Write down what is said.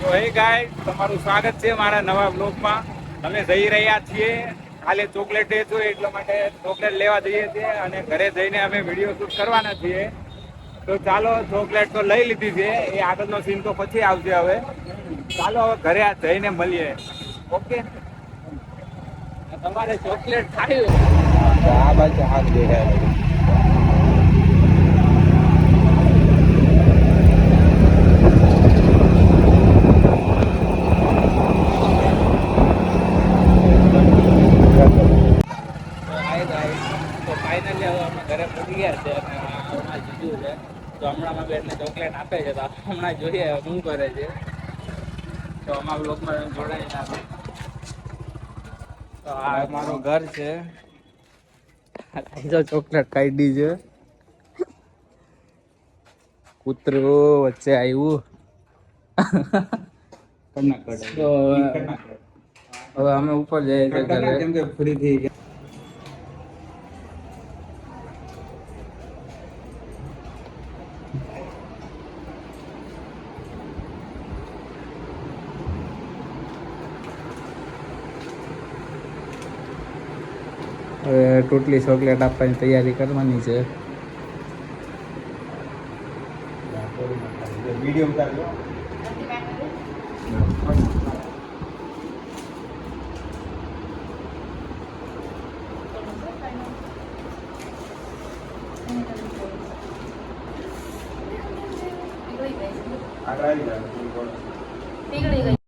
તો હે ગાઈસ, તમારું સ્વાગત છે મારા નવા બ્લોગમાં. અમે જઈ રહ્યા છીએ કાલે ચોકલેટ ડે છે એટલા માટે ચોકલેટ લેવા જઈએ છીએ અને ઘરે જઈને અમે વિડીયો શૂટ કરવાના છીએ. તો ચાલો, ચોકલેટ તો લઈ લીધી છે, એ આગળનો સીન તો પછી આવશે. હવે ચાલો, હવે ઘરે જઈને મળીએ. ઓકે, તમારે ચોકલેટ ખાવી આ બાજુ હાથ દેખાય. ફાઇનલી હવે અમે ઘરે પહોંચી ગયા છે અને હમણાં જીજુ છે તો હમણાં અમે બેનને ચોકલેટ આપે છે. તો હમણાં જોઈએ શું કરે છે. તો અમારા બ્લોગમાં જોડાઈ નાખો. તો આ મારું ઘર છે. ચોકલેટ કાઢી છે. કૂતરું વચ્ચે આવ્યું. તો હવે અમે ઉપર જઈએ છીએ ઘરે. કેમ કે ફ્રી થઈ ગયા. હવે ટોટલી ચોકલેટ આપવાની તૈયારી કરવાની છે. વિડીયો ઉતારજો. પીગળી ગઈ.